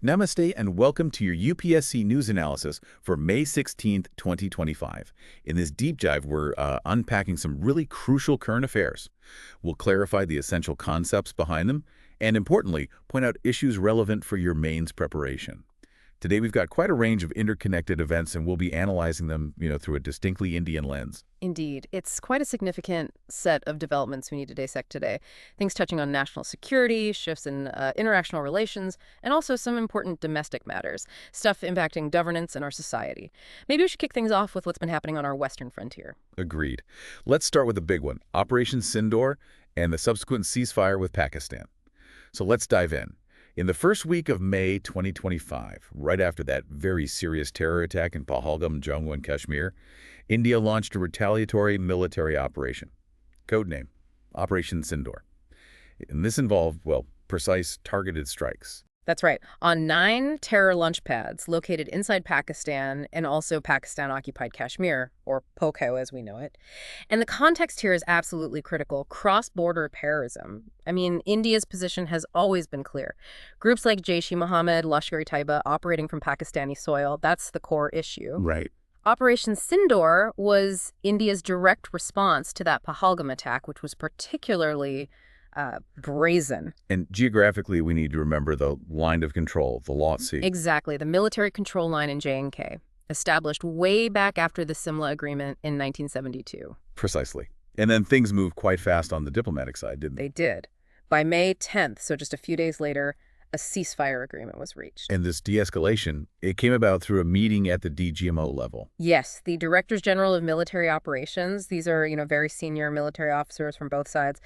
Namaste and welcome to your UPSC News Analysis for May 16th, 2025. In this deep dive, we're unpacking some really crucial current affairs. We'll clarify the essential concepts behind them and, importantly, point out issues relevant for your mains preparation. Today, we've got quite a range of interconnected events, and we'll be analyzing them, through a distinctly Indian lens. Indeed. It's quite a significant set of developments we need to dissect today. Things touching on national security, shifts in international relations, and also some important domestic matters, stuff impacting governance and our society. Maybe we should kick things off with what's been happening on our western frontier. Agreed. Let's start with the big one, Operation Sindoor and the subsequent ceasefire with Pakistan. So let's dive in. In the first week of May 2025, right after that very serious terror attack in Pahalgam, Jammu and Kashmir, India launched a retaliatory military operation, codename Operation Sindoor. And this involved, precise targeted strikes. That's right. On 9 terror launch pads located inside Pakistan and also Pakistan-occupied Kashmir, or POCO as we know it. And the context here is absolutely critical. Cross-border terrorism. I mean, India's position has always been clear. Groups like Jaish-e-Mohammed, Lashkar-e-Taiba operating from Pakistani soil, that's the core issue. Right. Operation Sindoor was India's direct response to that Pahalgam attack, which was particularly brazen. And geographically, we need to remember the line of control, the Lot Sea. Exactly, the military control line in J&K, established way back after the Simla Agreement in 1972. Precisely. And then things moved quite fast on the diplomatic side, didn't they? They did. By May 10th, so just a few days later, a ceasefire agreement was reached. And this de-escalation, it came about through a meeting at the DGMO level. Yes, the Directors General of Military Operations, these are, very senior military officers from both sides.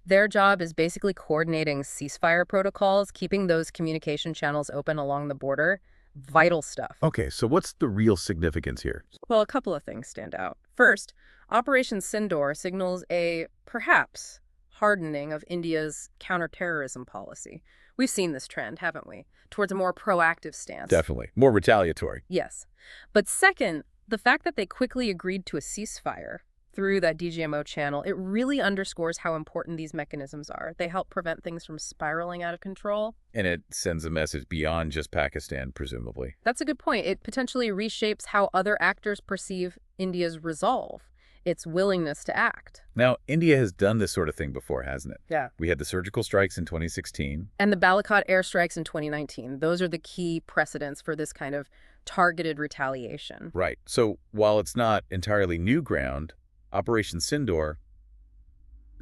Their job is basically coordinating ceasefire protocols, keeping those communication channels open along the border. Vital stuff. Okay, so what's the real significance here? Well, a couple of things stand out. First, Operation Sindoor signals a, perhaps, hardening of India's counterterrorism policy. We've seen this trend, haven't we? Towards a more proactive stance. Definitely. More retaliatory. Yes. But second, the fact that they quickly agreed to a ceasefire through that DGMO channel, it really underscores how important these mechanisms are. They help prevent things from spiraling out of control. And it sends a message beyond just Pakistan, presumably. That's a good point. It potentially reshapes how other actors perceive India's resolve, its willingness to act. Now, India has done this sort of thing before, hasn't it? Yeah. We had the surgical strikes in 2016. And the Balakot airstrikes in 2019. Those are the key precedents for this kind of targeted retaliation. Right. So while it's not entirely new ground, Operation Sindoor,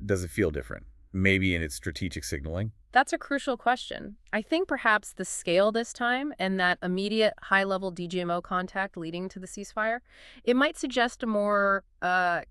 does it feel different? Maybe in its strategic signaling? That's a crucial question. I think perhaps the scale this time and that immediate high-level DGMO contact leading to the ceasefire, it might suggest a more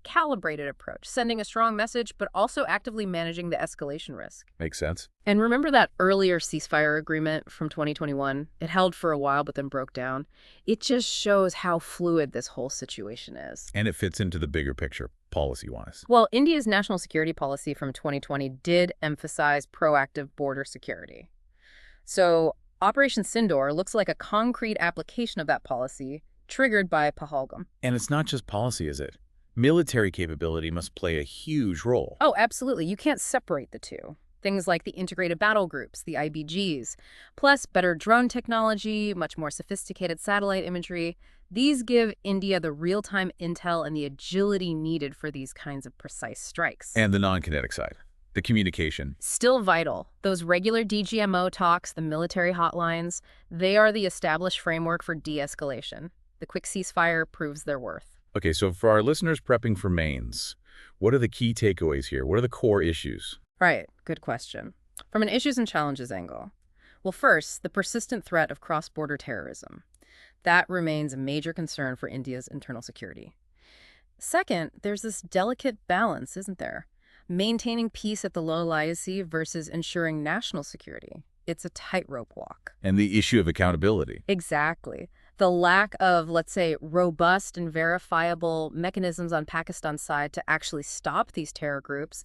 calibrated approach, sending a strong message, but also actively managing the escalation risk. Makes sense. And remember that earlier ceasefire agreement from 2021? It held for a while, but then broke down. It just shows how fluid this whole situation is. And it fits into the bigger picture, policy-wise. Well, India's national security policy from 2020 did emphasize proactive border security. So Operation Sindoor looks like a concrete application of that policy triggered by Pahalgam. And it's not just policy, is it? Military capability must play a huge role. Oh, absolutely. You can't separate the two. Things like the integrated battle groups, the IBGs, plus better drone technology, much more sophisticated satellite imagery. These give India the real-time intel and the agility needed for these kinds of precise strikes. And the non-kinetic side, the communication. Still vital. Those regular DGMO talks, the military hotlines, they are the established framework for de-escalation. The quick ceasefire proves their worth. Okay, so for our listeners prepping for mains, what are the key takeaways here? What are the core issues? Right, good question. From an issues and challenges angle, well, first, the persistent threat of cross-border terrorism. That remains a major concern for India's internal security. Second, there's this delicate balance, isn't there? Maintaining peace at the low lying versus ensuring national security. It's a tightrope walk. And the issue of accountability. Exactly. The lack of, let's say, robust and verifiable mechanisms on Pakistan's side to actually stop these terror groups,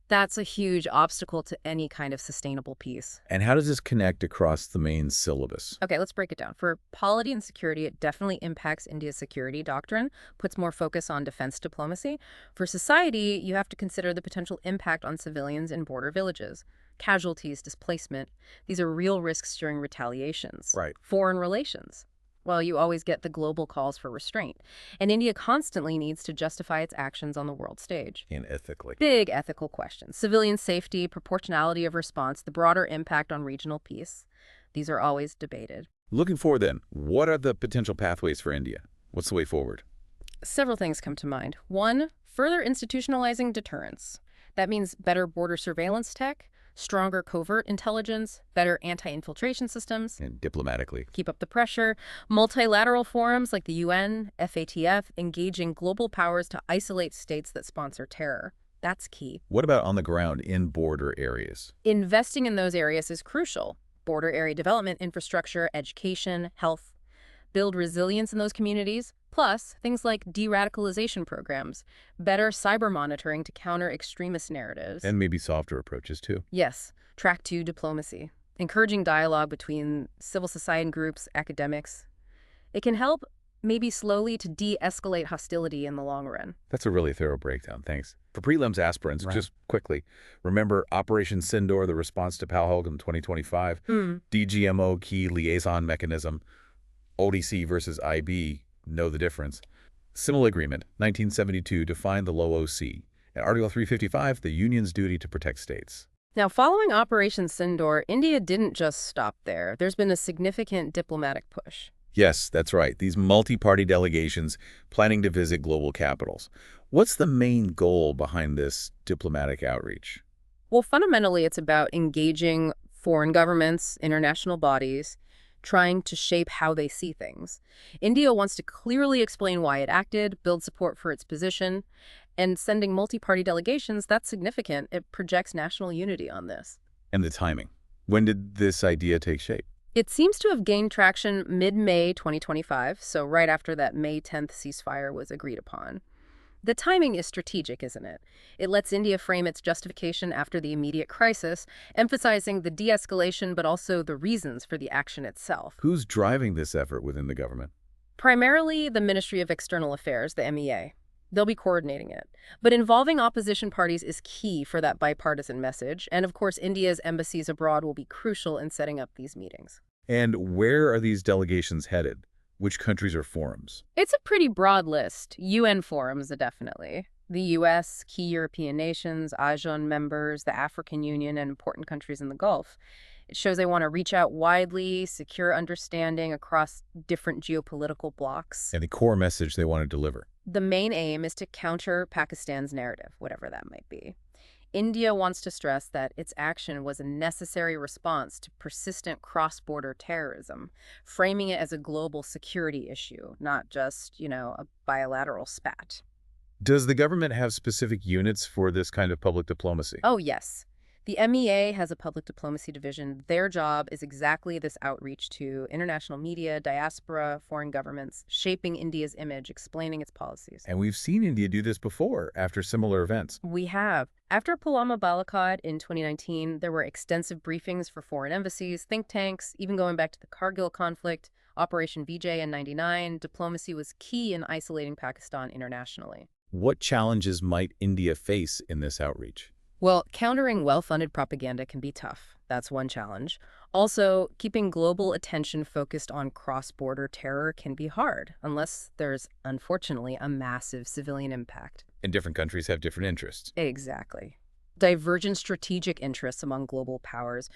that's a huge obstacle to any kind of sustainable peace. And how does this connect across the main syllabus? Okay, let's break it down. For polity and security, it definitely impacts India's security doctrine, puts more focus on defense diplomacy. For society, you have to consider the potential impact on civilians in border villages. casualties, displacement. These are real risks during retaliations. Right. Foreign relations. Well, you always get the global calls for restraint. And India constantly needs to justify its actions on the world stage. And ethically. Big ethical questions. Civilian safety, proportionality of response, the broader impact on regional peace. These are always debated. Looking forward then, what are the potential pathways for India? What's the way forward? Several things come to mind. One, further institutionalizing deterrence. That means better border surveillance tech, stronger covert intelligence, better anti-infiltration systems. And diplomatically. Keep up the pressure. Multilateral forums like the UN, FATF, engaging global powers to isolate states that sponsor terror. That's key. What about on the ground in border areas? Investing in those areas is crucial. Border area development, infrastructure, education, health. Build resilience in those communities. Plus, things like de-radicalization programs, better cyber monitoring to counter extremist narratives. And maybe softer approaches too. Yes, track 2 diplomacy, encouraging dialogue between civil society groups, academics. It can help maybe slowly to de-escalate hostility in the long run. That's a really thorough breakdown, thanks. For prelims aspirants, Right. just quickly, remember Operation Sindor, the response to Pahalgam 2025, DGMO key liaison mechanism, ODC versus IB, know the difference. Simil Agreement, 1972, defined the low OC. And Article 355, the Union's duty to protect states. Now, following Operation Sindor, India didn't just stop there. There's been a significant diplomatic push. Yes, that's right. These multi-party delegations planning to visit global capitals. What's the main goal behind this diplomatic outreach? Well, fundamentally, it's about engaging foreign governments, international bodies, trying to shape how they see things. India wants to clearly explain why it acted, build support for its position, and sending multi-party delegations, that's significant. It projects national unity on this. And the timing. When did this idea take shape? It seems to have gained traction mid-May 2025, so right after that May 10th ceasefire was agreed upon. The timing is strategic, isn't it? It lets India frame its justification after the immediate crisis, emphasizing the de-escalation but also the reasons for the action itself. Who's driving this effort within the government? Primarily the Ministry of External Affairs, the MEA. They'll be coordinating it. But involving opposition parties is key for that bipartisan message, and of course India's embassies abroad will be crucial in setting up these meetings. And where are these delegations headed? Which countries or forums? It's a pretty broad list. UN forums, definitely. The US, key European nations, ASEAN members, the African Union, and important countries in the Gulf. It shows they want to reach out widely, secure understanding across different geopolitical blocs. And the core message they want to deliver. The main aim is to counter Pakistan's narrative, whatever that might be. India wants to stress that its action was a necessary response to persistent cross-border terrorism, framing it as a global security issue, not just, a bilateral spat. Does the government have specific units for this kind of public diplomacy? Oh, yes. The MEA has a public diplomacy division. Their job is exactly this outreach to international media, diaspora, foreign governments, shaping India's image, explaining its policies. And we've seen India do this before after similar events. We have. After Pulwama Balakot in 2019, there were extensive briefings for foreign embassies, think tanks, even going back to the Kargil conflict, Operation Vijay in '99. Diplomacy was key in isolating Pakistan internationally. What challenges might India face in this outreach? Well, countering well-funded propaganda can be tough. That's one challenge. Also, keeping global attention focused on cross-border terror can be hard, unless there's, unfortunately, a massive civilian impact. And different countries have different interests. Exactly. Divergent strategic interests among global powers.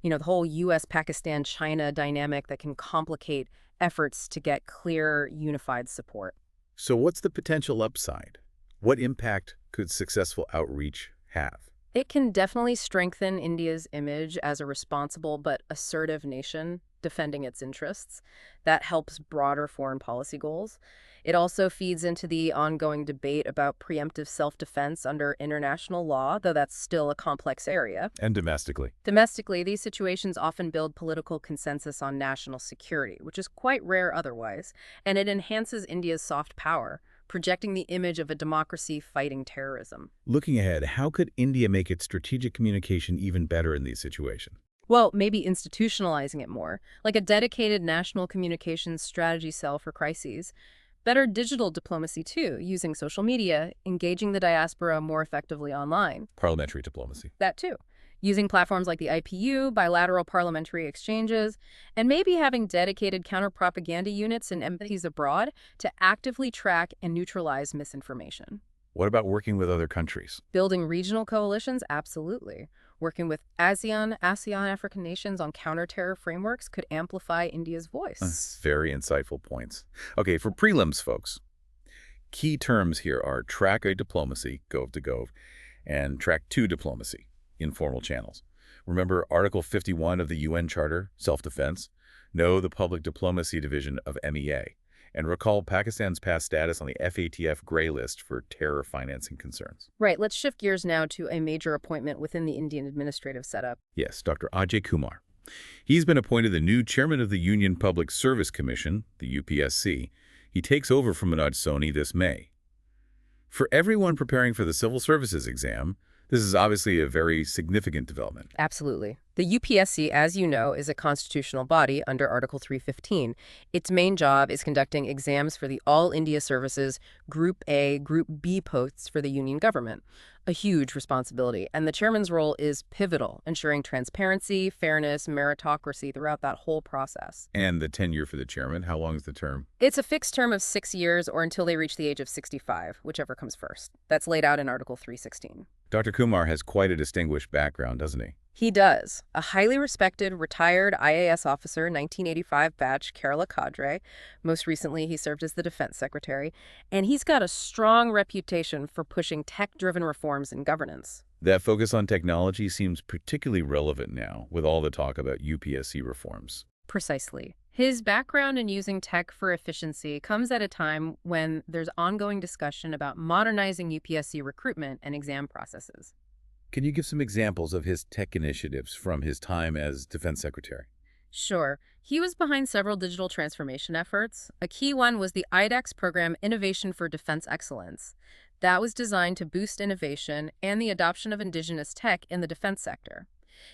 The whole US-Pakistan-China dynamic that can complicate efforts to get clear, unified support. So what's the potential upside? What impact could successful outreach have? It can definitely strengthen India's image as a responsible but assertive nation defending its interests. That helps broader foreign policy goals. It also feeds into the ongoing debate about preemptive self-defense under international law, though that's still a complex area. And domestically. Domestically, these situations often build political consensus on national security, which is quite rare otherwise, and it enhances India's soft power, projecting the image of a democracy fighting terrorism. Looking ahead, how could India make its strategic communication even better in these situations? Well, maybe institutionalizing it more, like a dedicated national communications strategy cell for crises. Better digital diplomacy, too, using social media, engaging the diaspora more effectively online. Parliamentary diplomacy. That, too. using platforms like the IPU, bilateral parliamentary exchanges, and maybe having dedicated counter-propaganda units and embassies abroad to actively track and neutralize misinformation. What about working with other countries? Building regional coalitions? Absolutely. Working with ASEAN African nations on counter-terror frameworks could amplify India's voice. Very insightful points. Okay, for prelims, folks, key terms here are Track A diplomacy, gov to gov, and Track 2 diplomacy, informal channels. Remember Article 51 of the UN Charter, self-defense? Know the public diplomacy division of MEA. And recall Pakistan's past status on the FATF gray list for terror financing concerns. Right, let's shift gears now to a major appointment within the Indian administrative setup. Yes, Dr. Ajay Kumar. He's been appointed the new chairman of the Union Public Service Commission, the UPSC. He takes over from Manoj Soni this May. For everyone preparing for the civil services exam, this is obviously a very significant development. Absolutely. The UPSC, as you know, is a constitutional body under Article 315. Its main job is conducting exams for the All India Services Group A, Group B posts for the union government. A huge responsibility. And the chairman's role is pivotal, ensuring transparency, fairness, meritocracy throughout that whole process. And the tenure for the chairman, how long is the term? It's a fixed term of 6 years or until they reach the age of 65, whichever comes first. That's laid out in Article 316. Dr. Kumar has quite a distinguished background, doesn't he? He does. A highly respected retired IAS officer, 1985 batch, Kerala cadre. Most recently, he served as the defense secretary. And he's got a strong reputation for pushing tech-driven reforms in governance. That focus on technology seems particularly relevant now with all the talk about UPSC reforms. Precisely. His background in using tech for efficiency comes at a time when there's ongoing discussion about modernizing UPSC recruitment and exam processes. Can you give some examples of his tech initiatives from his time as defense secretary? Sure. He was behind several digital transformation efforts. A key one was the IDEX program Innovation for Defense Excellence. That was designed to boost innovation and the adoption of indigenous tech in the defense sector.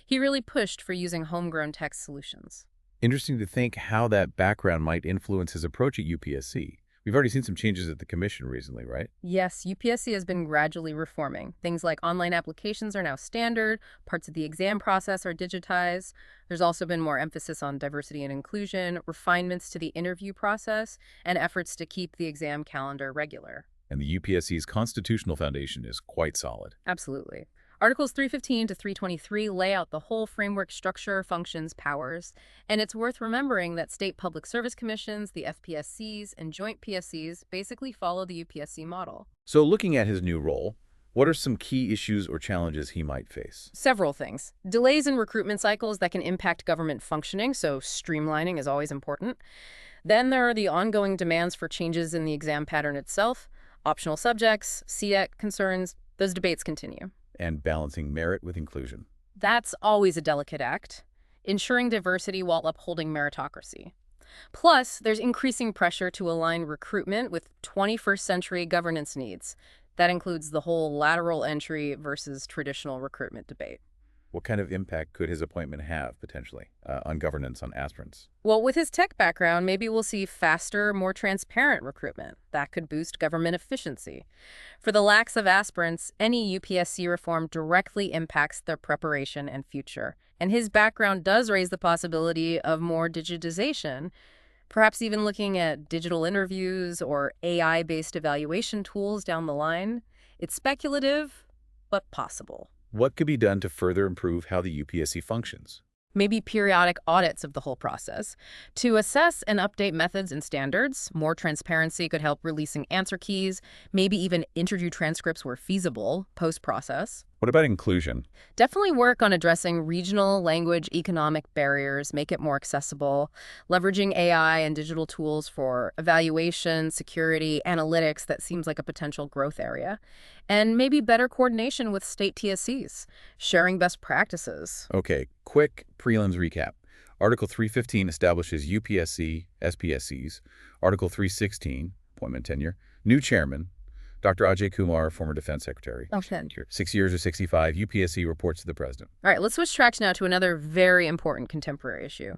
He really pushed for using homegrown tech solutions. Interesting to think how that background might influence his approach at UPSC. We've already seen some changes at the commission recently, right? Yes, UPSC has been gradually reforming. Things like online applications are now standard, parts of the exam process are digitized. There's also been more emphasis on diversity and inclusion, refinements to the interview process, and efforts to keep the exam calendar regular. And the UPSC's constitutional foundation is quite solid. Absolutely. Articles 315 to 323 lay out the whole framework structure, functions, powers, and it's worth remembering that state public service commissions, the FPSCs, and joint PSCs basically follow the UPSC model. So looking at his new role, what are some key issues or challenges he might face? Several things. Delays in recruitment cycles that can impact government functioning, so streamlining is always important. Then there are the ongoing demands for changes in the exam pattern itself, optional subjects, CET concerns. Those debates continue. And balancing merit with inclusion. That's always a delicate act, ensuring diversity while upholding meritocracy. Plus, there's increasing pressure to align recruitment with 21st century governance needs. That includes the whole lateral entry versus traditional recruitment debate. What kind of impact could his appointment have, potentially, on governance on aspirants? Well, with his tech background, maybe we'll see faster, more transparent recruitment. That could boost government efficiency. For the lakhs of aspirants, any UPSC reform directly impacts their preparation and future. And his background does raise the possibility of more digitization, perhaps even looking at digital interviews or AI-based evaluation tools down the line. It's speculative, but possible. What could be done to further improve how the UPSC functions? Maybe periodic audits of the whole process to assess and update methods and standards. More transparency could help releasing answer keys, maybe even interview transcripts where feasible post-process. What about inclusion? Definitely work on addressing regional, language, economic barriers, make it more accessible, leveraging AI and digital tools for evaluation, security, analytics. That seems like a potential growth area. And maybe better coordination with state TSCs, sharing best practices. Okay, quick prelims recap. Article 315 establishes UPSC, SPSCs. Article 316, appointment tenure, new chairman, Dr. Ajay Kumar, former defense secretary. Okay. 6 years or 65, UPSC reports to the president. All right, let's switch tracks now to another very important contemporary issue,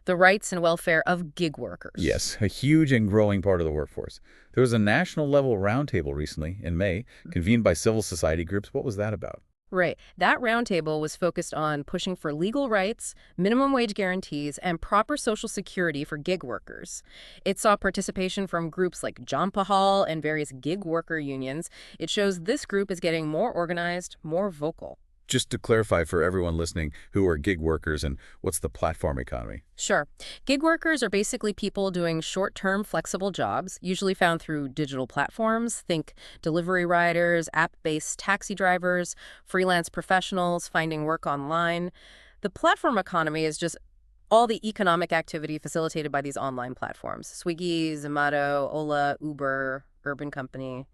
the rights and welfare of gig workers. Yes, a huge and growing part of the workforce. There was a national level roundtable recently in May, convened by civil society groups. What was that about? Right. That roundtable was focused on pushing for legal rights, minimum wage guarantees, and proper social security for gig workers. It saw participation from groups like John Pahal and various gig worker unions. It shows this group is getting more organized, more vocal. Just to clarify for everyone listening, who are gig workers and what's the platform economy? Sure. Gig workers are basically people doing short-term flexible jobs, usually found through digital platforms. Think delivery riders, app-based taxi drivers, freelance professionals finding work online. The platform economy is just all the economic activity facilitated by these online platforms. Swiggy, Zomato, Ola, Uber, Urban Company.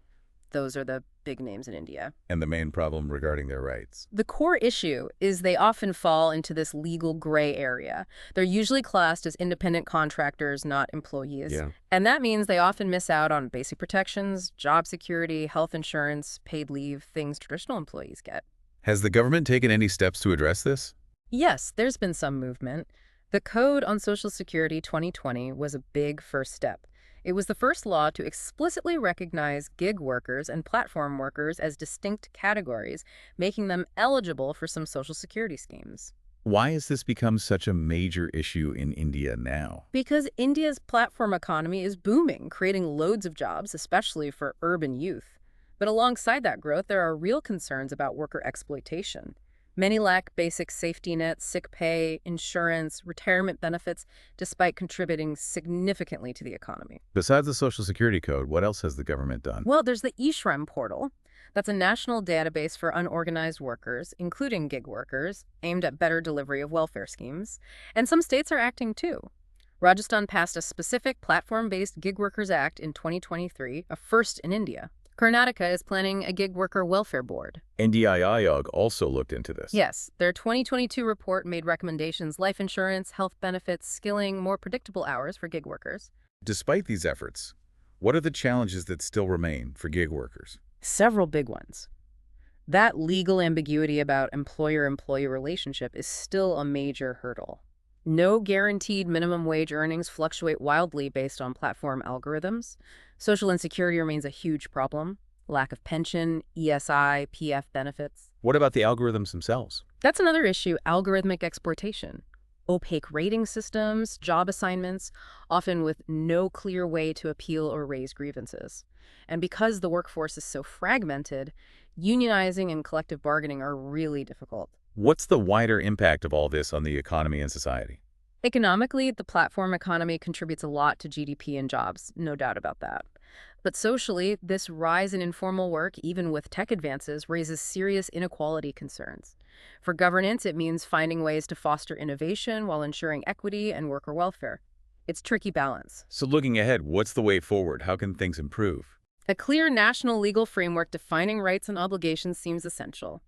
Those are the big names in India. And the main problem regarding their rights. The core issue is they often fall into this legal gray area. They're usually classed as independent contractors, not employees. Yeah. And that means they often miss out on basic protections, job security, health insurance, paid leave, things traditional employees get. Has the government taken any steps to address this? Yes, there's been some movement. The Code on Social Security 2020 was a big first step. It was the first law to explicitly recognize gig workers and platform workers as distinct categories, making them eligible for some Social Security schemes. Why has this become such a major issue in India now? Because India's platform economy is booming, creating loads of jobs, especially for urban youth. But alongside that growth, there are real concerns about worker exploitation. Many lack basic safety nets, sick pay, insurance, retirement benefits, despite contributing significantly to the economy. Besides the Social Security Code, what else has the government done? Well, there's the eShram portal. That's a national database for unorganized workers, including gig workers, aimed at better delivery of welfare schemes. And some states are acting too. Rajasthan passed a specific platform-based Gig Workers Act in 2023, a first in India. Karnataka is planning a gig worker welfare board. NDI Ayog also looked into this. Yes, their 2022 report made recommendations: life insurance, health benefits, skilling, more predictable hours for gig workers. Despite these efforts, what are the challenges that still remain for gig workers? Several big ones. That legal ambiguity about employer-employee relationship is still a major hurdle. No guaranteed minimum wage earnings fluctuate wildly based on platform algorithms. Social insecurity remains a huge problem. Lack of pension, ESI, PF benefits. What about the algorithms themselves? That's another issue: algorithmic exploitation. Opaque rating systems, job assignments, often with no clear way to appeal or raise grievances. And because the workforce is so fragmented, unionizing and collective bargaining are really difficult. What's the wider impact of all this on the economy and society? Economically, the platform economy contributes a lot to GDP and jobs, no doubt about that. But socially, this rise in informal work, even with tech advances, raises serious inequality concerns. For governance, it means finding ways to foster innovation while ensuring equity and worker welfare. It's a tricky balance. So looking ahead, what's the way forward? How can things improve? A clear national legal framework defining rights and obligations seems essential.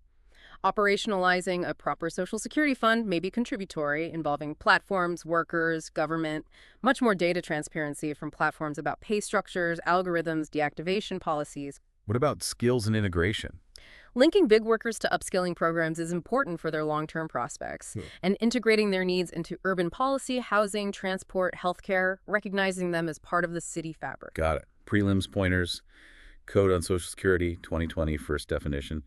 Operationalizing a proper Social Security fund may be contributory, involving platforms, workers, government, much more data transparency from platforms about pay structures, algorithms, deactivation policies. What about skills and integration? Linking big workers to upskilling programs is important for their long-term prospects, and integrating their needs into urban policy, housing, transport, healthcare, recognizing them as part of the city fabric. Got it. Prelims pointers, Code on Social Security, 2020, first definition,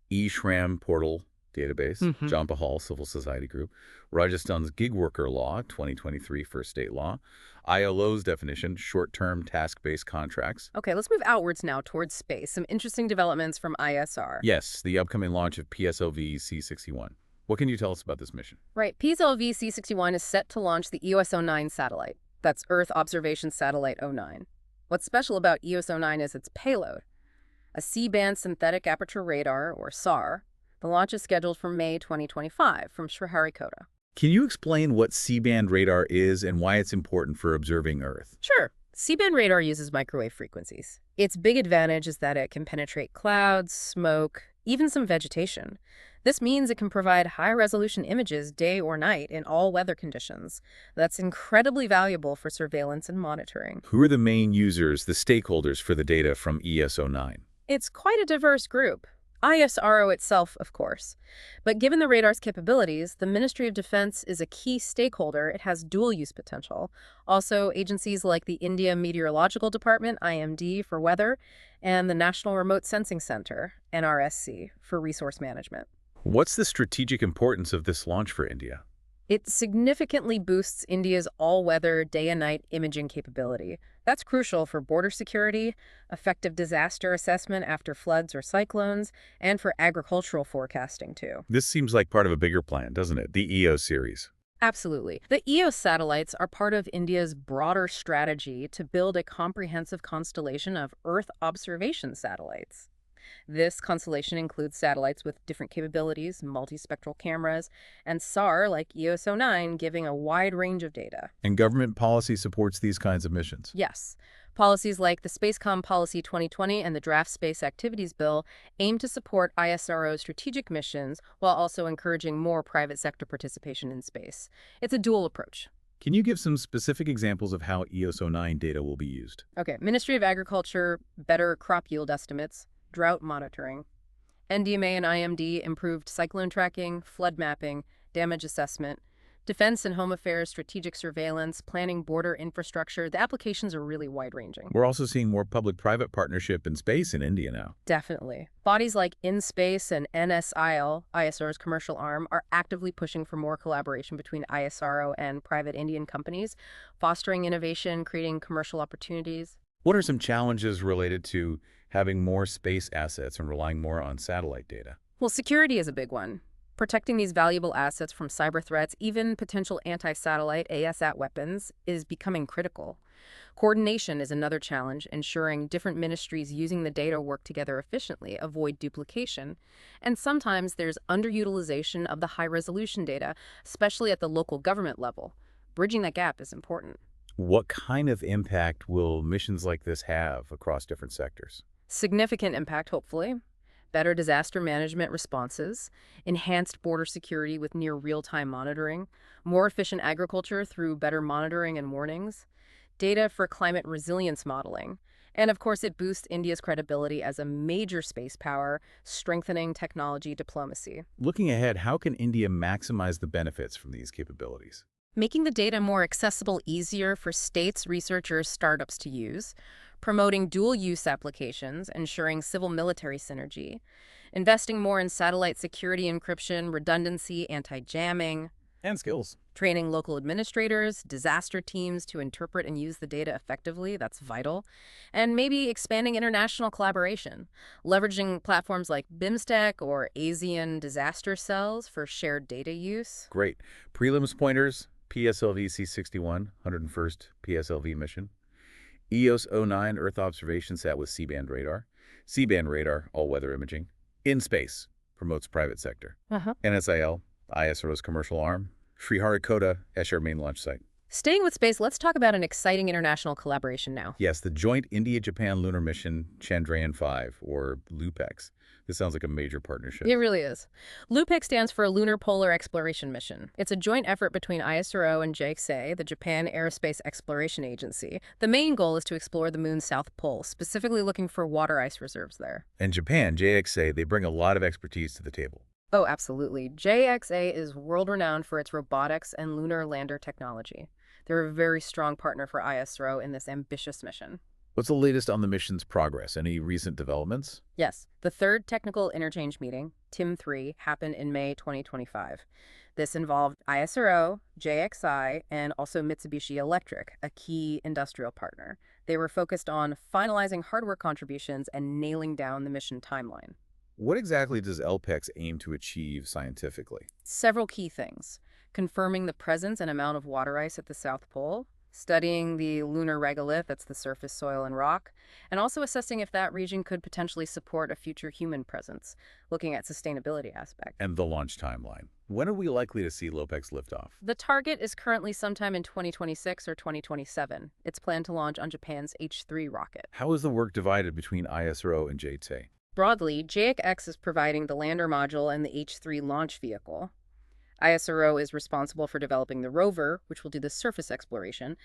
eShram portal database, John Pahal Civil Society Group, Rajasthan's Gig Worker Law, 2023, first state law, ILO's definition, short-term task-based contracts. Okay, let's move outwards now towards space. Some interesting developments from ISR. Yes, the upcoming launch of PSLV C-61. What can you tell us about this mission? Right, PSLV C-61 is set to launch the EOS-09 satellite. That's Earth Observation Satellite 09. What's special about EOS-09 is its payload, a C-band synthetic aperture radar, or SAR. The launch is scheduled for May 2025 from Sriharikota. Can you explain what C-band radar is and why it's important for observing Earth? Sure. C-band radar uses microwave frequencies. Its big advantage is that it can penetrate clouds, smoke, even some vegetation. This means it can provide high-resolution images day or night in all weather conditions. That's incredibly valuable for surveillance and monitoring. Who are the main users, the stakeholders for the data from ES-09? It's quite a diverse group. ISRO itself, of course. But given the radar's capabilities, the Ministry of Defense is a key stakeholder. It has dual-use potential. Also, agencies like the India Meteorological Department, IMD, for weather, and the National Remote Sensing Center, NRSC, for resource management. What's the strategic importance of this launch for India? It significantly boosts India's all-weather, day and night imaging capability. That's crucial for border security, effective disaster assessment after floods or cyclones, and for agricultural forecasting, too. This seems like part of a bigger plan, doesn't it? The EO series. Absolutely. The EOS satellites are part of India's broader strategy to build a comprehensive constellation of Earth observation satellites. This constellation includes satellites with different capabilities, multispectral cameras, and SAR like EOS-09 giving a wide range of data. And government policy supports these kinds of missions. Yes. Policies like the Spacecom Policy 2020 and the Draft Space Activities Bill aim to support ISRO's strategic missions while also encouraging more private sector participation in space. It's a dual approach. Can you give some specific examples of how EOS-09 data will be used? Okay, Ministry of Agriculture, better crop yield estimates, drought monitoring. NDMA and IMD improved cyclone tracking, flood mapping, damage assessment. Defense and Home Affairs, strategic surveillance, planning border infrastructure. The applications are really wide-ranging. We're also seeing more public-private partnership in space in India now. Definitely. Bodies like InSpace and NSIL, ISRO's commercial arm, are actively pushing for more collaboration between ISRO and private Indian companies, fostering innovation, creating commercial opportunities. What are some challenges related to having more space assets and relying more on satellite data? Well, security is a big one. Protecting these valuable assets from cyber threats, even potential anti-satellite ASAT weapons, is becoming critical. Coordination is another challenge, ensuring different ministries using the data work together efficiently, avoid duplication. And sometimes there's underutilization of the high-resolution data, especially at the local government level. Bridging that gap is important. What kind of impact will missions like this have across different sectors? Significant impact, hopefully. Better disaster management responses, enhanced border security with near real-time monitoring, more efficient agriculture through better monitoring and warnings, data for climate resilience modeling, and of course it boosts India's credibility as a major space power, strengthening technology diplomacy. Looking ahead, how can India maximize the benefits from these capabilities? Making the data more accessible, easier for states, researchers, startups to use, promoting dual-use applications, ensuring civil-military synergy, investing more in satellite security encryption, redundancy, anti-jamming, And skills. training local administrators, disaster teams to interpret and use the data effectively, that's vital, and maybe expanding international collaboration, leveraging platforms like BIMSTEC or ASEAN disaster cells for shared data use. Great. Prelims pointers, PSLV C-61, 101st PSLV mission. EOS-09 Earth observation sat with C-band radar. C-band radar, all-weather imaging. In space, promotes private sector. NSIL, ISRO's commercial arm. Sriharikota, Escher main launch site. Staying with space, let's talk about an exciting international collaboration now. Yes, the joint India-Japan lunar mission Chandrayaan-5, or LUPEX. This sounds like a major partnership. It really is. LUPEX stands for Lunar Polar Exploration Mission. It's a joint effort between ISRO and JXA, the Japan Aerospace Exploration Agency. The main goal is to explore the moon's south pole, specifically looking for water ice reserves there. And Japan, JXA, they bring a lot of expertise to the table. Oh, absolutely. JXA is world-renowned for its robotics and lunar lander technology. They're a very strong partner for ISRO in this ambitious mission. What's the latest on the mission's progress? Any recent developments? Yes, the third technical interchange meeting, TIM-3, happened in May 2025. This involved ISRO, JXI, and also Mitsubishi Electric, a key industrial partner. They were focused on finalizing hardware contributions and nailing down the mission timeline. What exactly does LPEX aim to achieve scientifically? Several key things: confirming the presence and amount of water ice at the South Pole, studying the lunar regolith, that's the surface soil and rock, and also assessing if that region could potentially support a future human presence, looking at sustainability aspects. And the launch timeline. When are we likely to see LOPEX liftoff? The target is currently sometime in 2026 or 2027. It's planned to launch on Japan's H3 rocket. How is the work divided between ISRO and JXA? Broadly, JX is providing the lander module and the H3 launch vehicle. ISRO is responsible for developing the rover, which will do the surface exploration,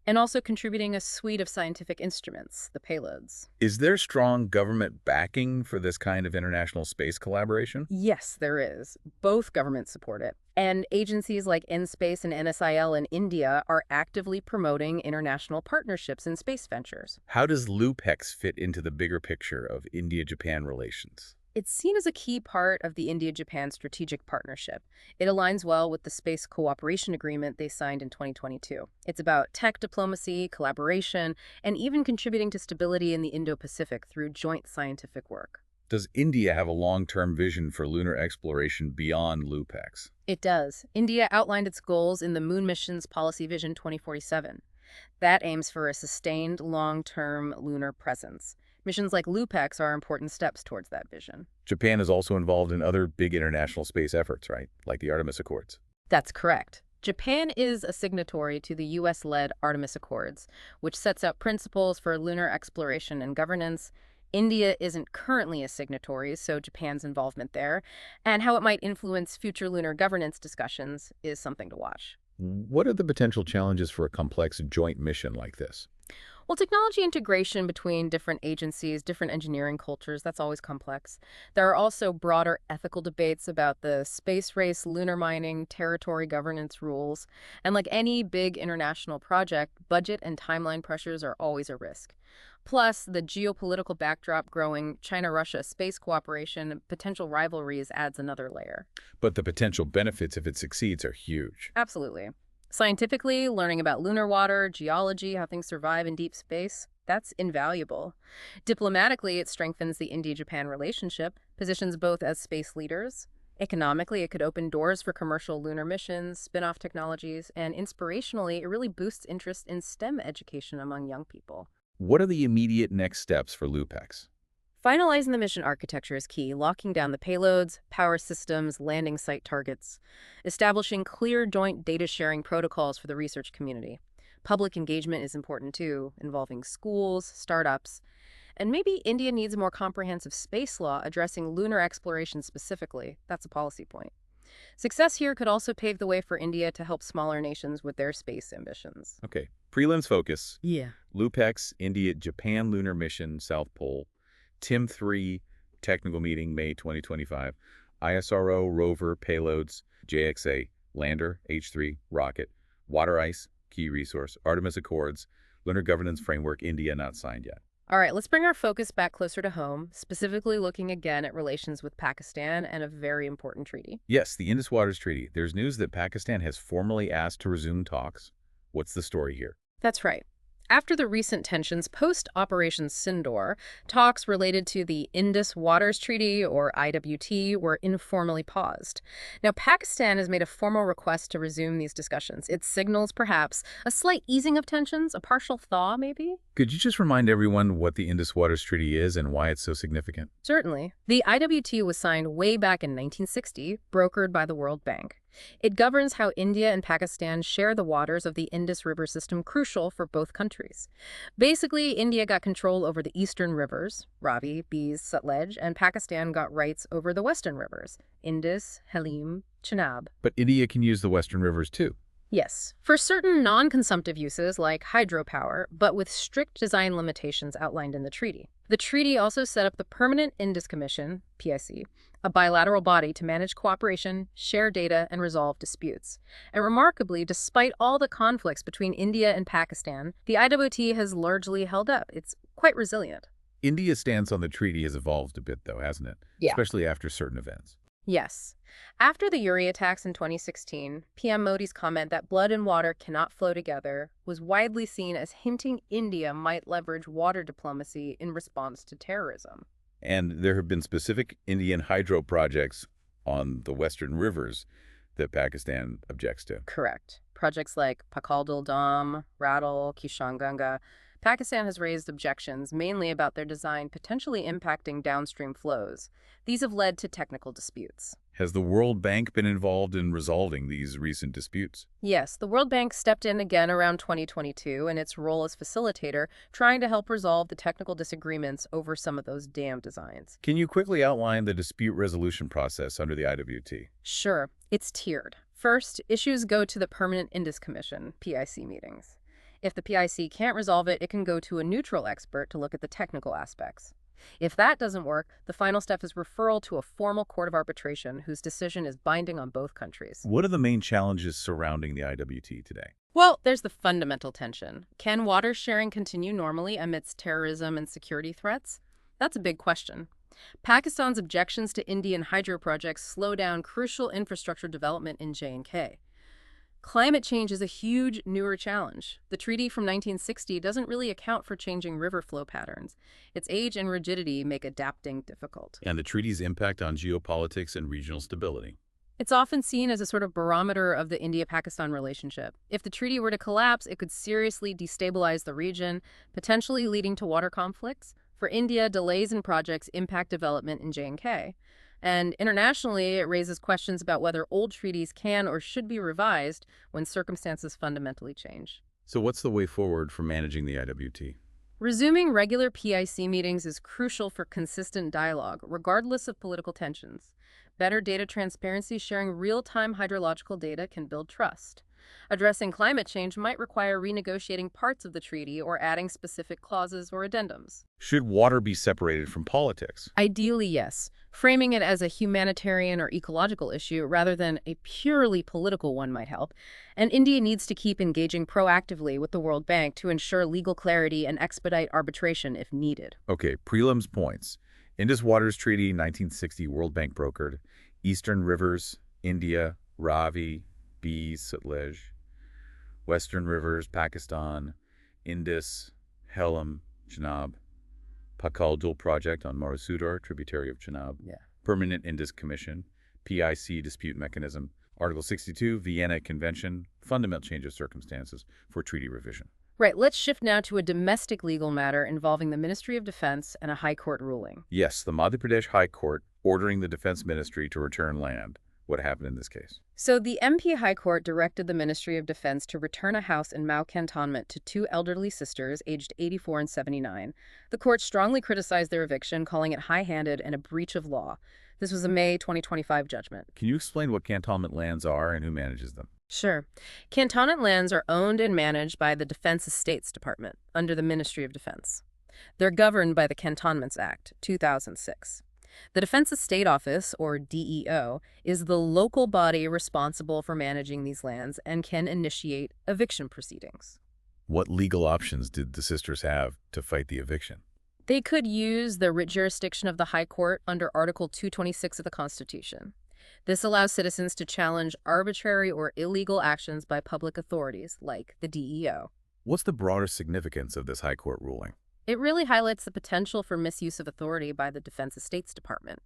and also contributing a suite of scientific instruments, the payloads. Is there strong government backing for this kind of international space collaboration? Yes, there is. Both governments support it. And agencies like InSpace and NSIL in India are actively promoting international partnerships in space ventures. How does LUPEX fit into the bigger picture of India-Japan relations? It's seen as a key part of the India-Japan strategic partnership. It aligns well with the space cooperation agreement they signed in 2022. It's about tech diplomacy, collaboration, and even contributing to stability in the Indo-Pacific through joint scientific work. Does India have a long-term vision for lunar exploration beyond LUPEX? It does. India outlined its goals in the Moon Mission's Policy Vision 2047. That aims for a sustained, long-term lunar presence. Missions like LUPEX are important steps towards that vision. Japan is also involved in other big international space efforts, right? Like the Artemis Accords. That's correct. Japan is a signatory to the U.S.-led Artemis Accords, which sets out principles for lunar exploration and governance. India isn't currently a signatory, so Japan's involvement there, and how it might influence future lunar governance discussions is something to watch. What are the potential challenges for a complex joint mission like this? Well, technology integration between different agencies, different engineering cultures, that's always complex. There are also broader ethical debates about the space race, lunar mining, territory governance rules. And like any big international project, budget and timeline pressures are always a risk. Plus, the geopolitical backdrop growing, China-Russia space cooperation, and potential rivalries adds another layer. But the potential benefits if it succeeds are huge. Absolutely. Scientifically, learning about lunar water, geology, how things survive in deep space, that's invaluable. Diplomatically, it strengthens the India-Japan relationship, positions both as space leaders. Economically, it could open doors for commercial lunar missions, spin-off technologies, and inspirationally, it really boosts interest in STEM education among young people. What are the immediate next steps for LUPEX? Finalizing the mission architecture is key, locking down the payloads, power systems, landing site targets, establishing clear joint data sharing protocols for the research community. Public engagement is important too, involving schools, startups, and maybe India needs a more comprehensive space law addressing lunar exploration specifically. That's a policy point. Success here could also pave the way for India to help smaller nations with their space ambitions. Okay, prelims focus. Yeah. LUPEX, India, Japan Lunar Mission, South Pole. TIM-3 technical meeting, May 2025. ISRO, rover, payloads, JXA, lander, H3, rocket, water ice, key resource, Artemis Accords, lunar governance framework, India not signed yet. All right, let's bring our focus back closer to home, specifically looking again at relations with Pakistan and a very important treaty. Yes, the Indus Waters Treaty. There's news that Pakistan has formally asked to resume talks. What's the story here? That's right. After the recent tensions post-Operation Sindoor, talks related to the Indus Waters Treaty, or IWT, were informally paused. Now, Pakistan has made a formal request to resume these discussions. It signals, perhaps, a slight easing of tensions, a partial thaw, maybe? Could you just remind everyone what the Indus Waters Treaty is and why it's so significant? Certainly. The IWT was signed way back in 1960, brokered by the World Bank. It governs how India and Pakistan share the waters of the Indus River system, crucial for both countries. Basically, India got control over the eastern rivers, Ravi, Beas, Sutlej, and Pakistan got rights over the western rivers, Indus, Helm, Chenab. But India can use the western rivers too. Yes, for certain non-consumptive uses like hydropower, but with strict design limitations outlined in the treaty. The treaty also set up the Permanent Indus Commission, PIC, a bilateral body to manage cooperation, share data, and resolve disputes. And remarkably, despite all the conflicts between India and Pakistan, the IWT has largely held up. It's quite resilient. India's stance on the treaty has evolved a bit, though, hasn't it? Yeah. Especially after certain events. Yes. After the Uri attacks in 2016, PM Modi's comment that blood and water cannot flow together was widely seen as hinting India might leverage water diplomacy in response to terrorism. And there have been specific Indian hydro projects on the western rivers that Pakistan objects to. Correct. Projects like Pakal Dam, Rattle, Kishanganga. Pakistan has raised objections mainly about their design potentially impacting downstream flows. These have led to technical disputes. Has the World Bank been involved in resolving these recent disputes? Yes, the World Bank stepped in again around 2022 in its role as facilitator, trying to help resolve the technical disagreements over some of those dam designs. Can you quickly outline the dispute resolution process under the IWT? Sure, it's tiered. First, issues go to the Permanent Indus Commission, PIC meetings. If the PIC can't resolve it, it can go to a neutral expert to look at the technical aspects. If that doesn't work, the final step is referral to a formal court of arbitration whose decision is binding on both countries. What are the main challenges surrounding the IWT today? Well, there's the fundamental tension. Can water sharing continue normally amidst terrorism and security threats? That's a big question. Pakistan's objections to Indian hydro projects slow down crucial infrastructure development in J&K. Climate change is a huge, newer challenge. The treaty from 1960 doesn't really account for changing river flow patterns. Its age and rigidity make adapting difficult. And the treaty's impact on geopolitics and regional stability. It's often seen as a sort of barometer of the India-Pakistan relationship. If the treaty were to collapse, it could seriously destabilize the region, potentially leading to water conflicts. For India, delays in projects impact development in J&K. And internationally, it raises questions about whether old treaties can or should be revised when circumstances fundamentally change. So what's the way forward for managing the IWT? Resuming regular PIC meetings is crucial for consistent dialogue, regardless of political tensions. Better data transparency, sharing real-time hydrological data can build trust. Addressing climate change might require renegotiating parts of the treaty or adding specific clauses or addendums. Should water be separated from politics? Ideally, yes. Framing it as a humanitarian or ecological issue rather than a purely political one might help. And India needs to keep engaging proactively with the World Bank to ensure legal clarity and expedite arbitration if needed. Okay, prelims points. Indus Waters Treaty, 1960, World Bank brokered. Eastern Rivers, India, Ravi, Beas, Sutlej. Western Rivers, Pakistan, Indus, Hellam, Chenab. Pakal Dual Project on Marusudar, tributary of Chenab. Permanent Indus Commission, PIC Dispute Mechanism, Article 62, Vienna Convention, fundamental change of circumstances for treaty revision. Right, let's shift now to a domestic legal matter involving the Ministry of Defense and a High Court ruling. Yes, the Madhya Pradesh High Court ordering the Defense Ministry to return land. What happened in this case? So the MP High Court directed the Ministry of Defense to return a house in Mao Cantonment to two elderly sisters aged 84 and 79. The court strongly criticized their eviction, calling it high-handed and a breach of law. This was a May 2025 judgment. Can you explain what cantonment lands are and who manages them? Sure. Cantonment lands are owned and managed by the Defense Estates Department under the Ministry of Defense. They're governed by the Cantonments Act, 2006. The Defense Estate Office, or DEO, is the local body responsible for managing these lands and can initiate eviction proceedings. What legal options did the sisters have to fight the eviction? They could use the writ jurisdiction of the High Court under Article 226 of the Constitution. This allows citizens to challenge arbitrary or illegal actions by public authorities, like the DEO. What's the broader significance of this High Court ruling? It really highlights the potential for misuse of authority by the Defense Estates Department.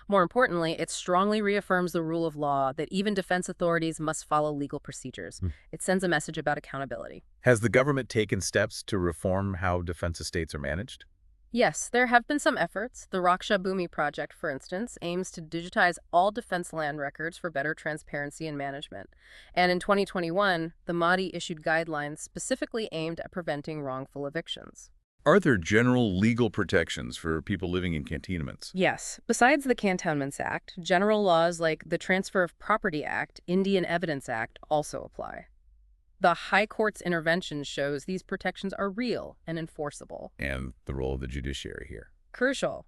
More importantly, it strongly reaffirms the rule of law that even defense authorities must follow legal procedures. It sends a message about accountability. Has the government taken steps to reform how defense estates are managed? Yes, there have been some efforts. The Raksha Bhumi project, for instance, aims to digitize all defense land records for better transparency and management. And in 2021, the MODI issued guidelines specifically aimed at preventing wrongful evictions. Are there general legal protections for people living in cantonments? Yes. Besides the Cantonments Act, general laws like the Transfer of Property Act, Indian Evidence Act also apply. The High Court's intervention shows these protections are real and enforceable. And the role of the judiciary here. Crucial.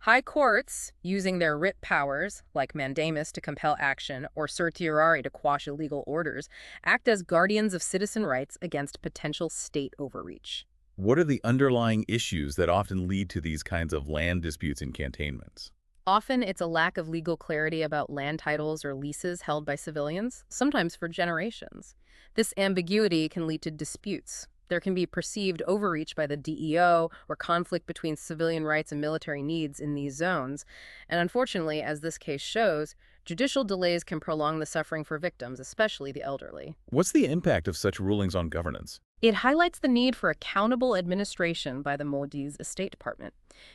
High courts, using their writ powers, like mandamus to compel action or certiorari to quash illegal orders, act as guardians of citizen rights against potential state overreach. What are the underlying issues that often lead to these kinds of land disputes in cantonments? Often it's a lack of legal clarity about land titles or leases held by civilians, sometimes for generations. This ambiguity can lead to disputes. There can be perceived overreach by the DEO or conflict between civilian rights and military needs in these zones. And unfortunately, as this case shows, judicial delays can prolong the suffering for victims, especially the elderly. What's the impact of such rulings on governance? It highlights the need for accountable administration by the Modi's Estate Department.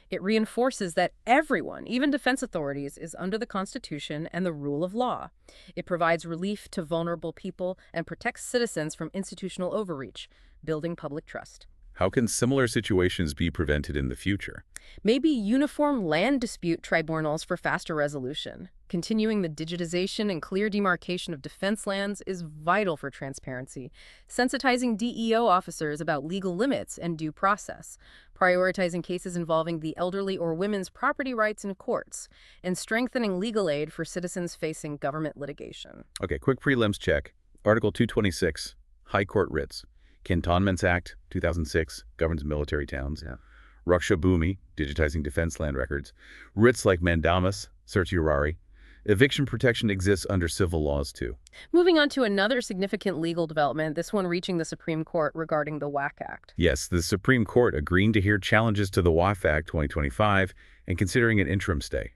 It reinforces that everyone, even defense authorities, is under the Constitution and the rule of law. It provides relief to vulnerable people and protects citizens from institutional overreach, building public trust. How can similar situations be prevented in the future? Maybe uniform land dispute tribunals for faster resolution. Continuing the digitization and clear demarcation of defense lands is vital for transparency. Sensitizing DEO officers about legal limits and due process. Prioritizing cases involving the elderly or women's property rights in courts. And strengthening legal aid for citizens facing government litigation. Okay, quick prelims check. Article 226, High Court Writs. Cantonments Act, 2006, governs military towns. Yeah. Raksha Bhumi, digitizing defense land records. Writs like mandamus, certiorari. Eviction protection exists under civil laws, too. Moving on to another significant legal development, this one reaching the Supreme Court regarding the WAC Act. Yes, the Supreme Court agreeing to hear challenges to the WAF Act 2025 and considering an interim stay.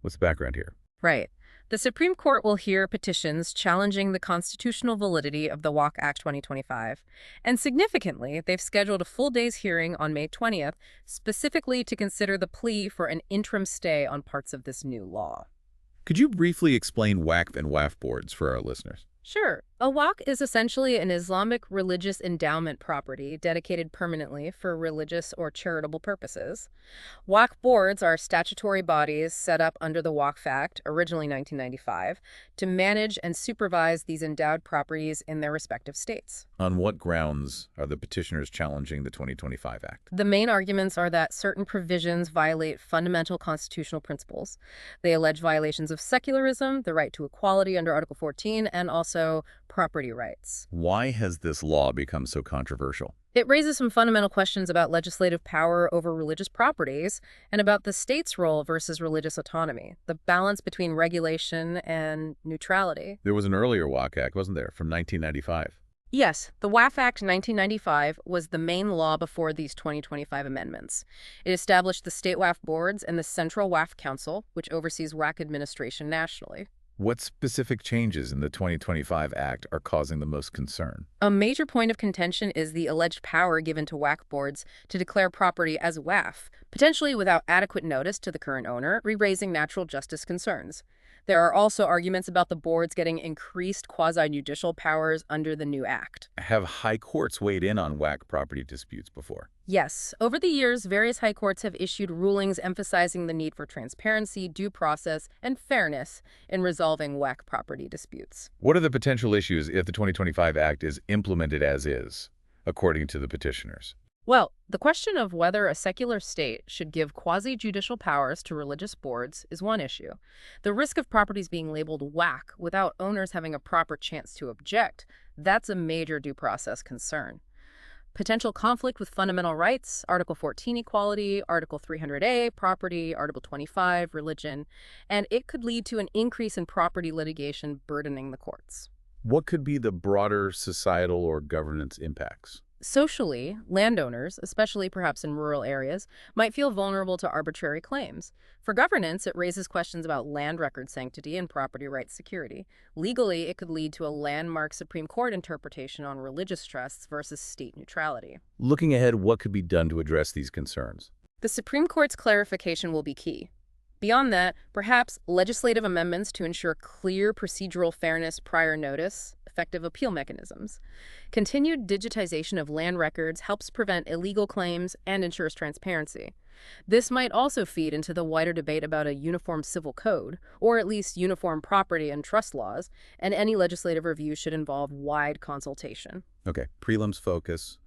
What's the background here? Right. The Supreme Court will hear petitions challenging the constitutional validity of the WAC Act 2025. And significantly, they've scheduled a full day's hearing on May 20th, specifically to consider the plea for an interim stay on parts of this new law. Could you briefly explain WACF and WAF boards for our listeners? Sure. A waqf is essentially an Islamic religious endowment property dedicated permanently for religious or charitable purposes. Waqf boards are statutory bodies set up under the Waqf Act, originally 1995, to manage and supervise these endowed properties in their respective states. On what grounds are the petitioners challenging the 2025 Act? The main arguments are that certain provisions violate fundamental constitutional principles. They allege violations of secularism, the right to equality under Article 14, and also property rights. Why has this law become so controversial? It raises some fundamental questions about legislative power over religious properties and about the state's role versus religious autonomy, the balance between regulation and neutrality. There was an earlier WAC Act, wasn't there, from 1995? Yes, the WAF Act 1995 was the main law before these 2025 amendments. It established the state WAF boards and the Central WAF Council, which oversees WAC administration nationally. What specific changes in the 2025 Act are causing the most concern? A major point of contention is the alleged power given to WAC boards to declare property as WAF, potentially without adequate notice to the current owner, re-raising natural justice concerns. There are also arguments about the boards getting increased quasi-judicial powers under the new act. Have high courts weighed in on WAC property disputes before? Yes. Over the years, various high courts have issued rulings emphasizing the need for transparency, due process, and fairness in resolving WAC property disputes. What are the potential issues if the 2025 Act is implemented as is, according to the petitioners? Well, the question of whether a secular state should give quasi-judicial powers to religious boards is one issue. The risk of properties being labeled WAC without owners having a proper chance to object, that's a major due process concern. Potential conflict with fundamental rights, Article 14 equality, Article 300A property, Article 25 religion, and it could lead to an increase in property litigation burdening the courts. What could be the broader societal or governance impacts? Socially, landowners, especially perhaps in rural areas, might feel vulnerable to arbitrary claims. For governance, it raises questions about land record sanctity and property rights security. Legally, it could lead to a landmark Supreme Court interpretation on religious trusts versus state neutrality. Looking ahead, what could be done to address these concerns? The Supreme Court's clarification will be key. Beyond that, perhaps legislative amendments to ensure clear procedural fairness prior notice, effective appeal mechanisms. Continued digitization of land records helps prevent illegal claims and ensures transparency. This might also feed into the wider debate about a uniform civil code, or at least uniform property and trust laws, and any legislative review should involve wide consultation. Okay, prelims focus,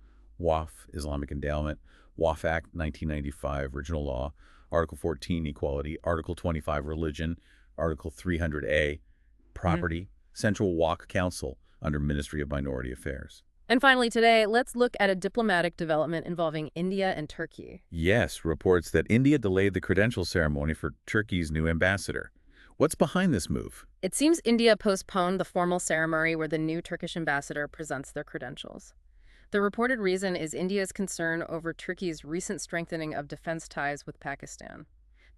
WAF, Islamic Endowment, WAF Act 1995, original law, Article 14, equality, Article 25, religion, Article 300A, property, Central WAC Council under Ministry of Minority Affairs. And finally today, let's look at a diplomatic development involving India and Turkey. Yes, reports that India delayed the credential ceremony for Turkey's new ambassador. What's behind this move? It seems India postponed the formal ceremony where the new Turkish ambassador presents their credentials. The reported reason is India's concern over Turkey's recent strengthening of defense ties with Pakistan.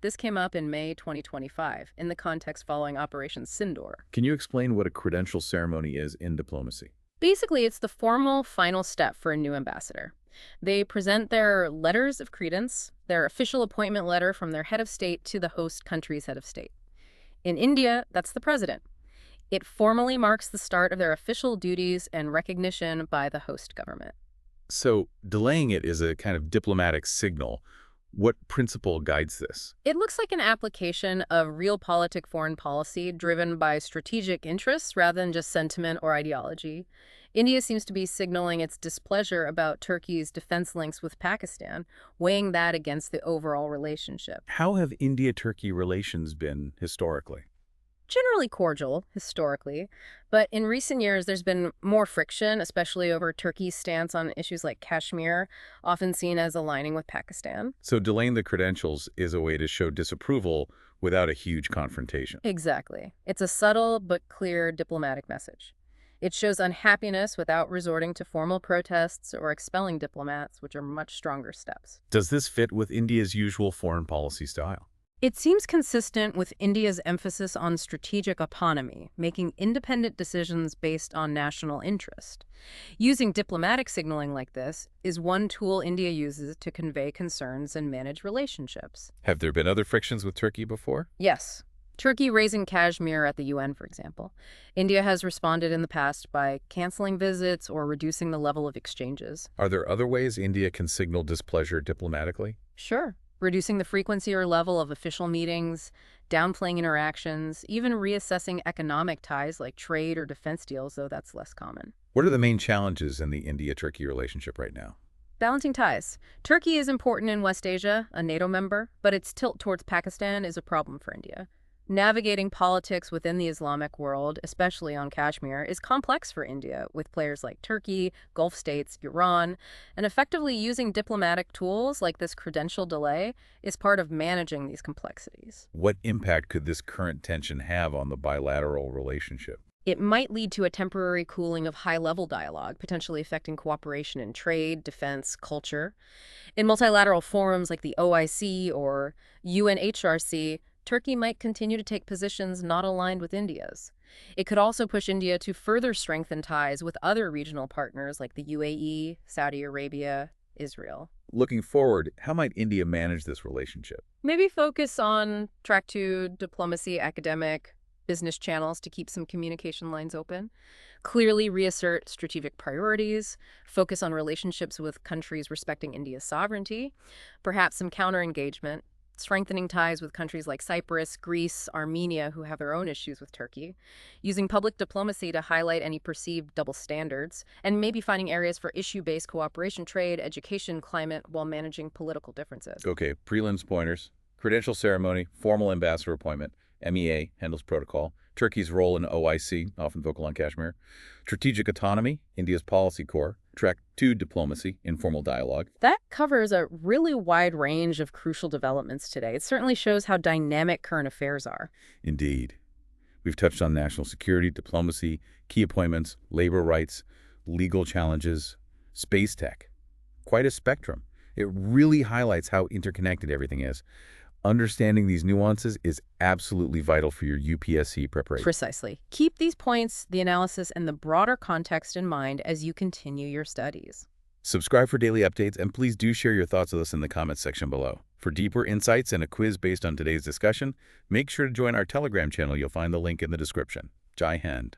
This came up in May 2025 in the context following Operation Sindoor. Can you explain what a credential ceremony is in diplomacy? Basically, it's the formal final step for a new ambassador. They present their letters of credence, their official appointment letter from their head of state to the host country's head of state. In India, that's the president. It formally marks the start of their official duties and recognition by the host government. So delaying it is a kind of diplomatic signal. What principle guides this? It looks like an application of realpolitik foreign policy driven by strategic interests rather than just sentiment or ideology. India seems to be signaling its displeasure about Turkey's defense links with Pakistan, weighing that against the overall relationship. How have India-Turkey relations been historically? Generally cordial, historically, but in recent years there's been more friction, especially over Turkey's stance on issues like Kashmir, often seen as aligning with Pakistan. So delaying the credentials is a way to show disapproval without a huge confrontation. Exactly. It's a subtle but clear diplomatic message. It shows unhappiness without resorting to formal protests or expelling diplomats, which are much stronger steps. Does this fit with India's usual foreign policy style? It seems consistent with India's emphasis on strategic autonomy, making independent decisions based on national interest. Using diplomatic signaling like this is one tool India uses to convey concerns and manage relationships. Have there been other frictions with Turkey before? Yes. Turkey raising Kashmir at the UN, for example. India has responded in the past by canceling visits or reducing the level of exchanges. Are there other ways India can signal displeasure diplomatically? Sure. Reducing the frequency or level of official meetings, downplaying interactions, even reassessing economic ties like trade or defense deals, though that's less common. What are the main challenges in the India-Turkey relationship right now? Balancing ties. Turkey is important in West Asia, a NATO member, but its tilt towards Pakistan is a problem for India. Navigating politics within the Islamic world, especially on Kashmir, is complex for India, with players like Turkey, Gulf states, Iran, and effectively using diplomatic tools like this credential delay is part of managing these complexities. What impact could this current tension have on the bilateral relationship? It might lead to a temporary cooling of high-level dialogue, potentially affecting cooperation in trade, defense, culture. In multilateral forums like the OIC or UNHRC, Turkey might continue to take positions not aligned with India's. It could also push India to further strengthen ties with other regional partners like the UAE, Saudi Arabia, Israel. Looking forward, how might India manage this relationship? Maybe focus on track 2 diplomacy, academic, business channels to keep some communication lines open. Clearly reassert strategic priorities, focus on relationships with countries respecting India's sovereignty, perhaps some counter-engagement, strengthening ties with countries like Cyprus, Greece, Armenia, who have their own issues with Turkey, using public diplomacy to highlight any perceived double standards, and maybe finding areas for issue-based cooperation, trade, education, climate, while managing political differences. Okay, prelims pointers, credential ceremony, formal ambassador appointment, MEA handles protocol, Turkey's role in OIC, often vocal on Kashmir, strategic autonomy, India's policy core, track 2 diplomacy, informal dialogue. That covers a really wide range of crucial developments today. It certainly shows how dynamic current affairs are. Indeed. We've touched on national security, diplomacy, key appointments, labor rights, legal challenges, space tech. Quite a spectrum. It really highlights how interconnected everything is. Understanding these nuances is absolutely vital for your UPSC preparation. Precisely. Keep these points, the analysis, and the broader context in mind as you continue your studies. Subscribe for daily updates, and please do share your thoughts with us in the comments section below. For deeper insights and a quiz based on today's discussion, make sure to join our Telegram channel. You'll find the link in the description. Jai Hind.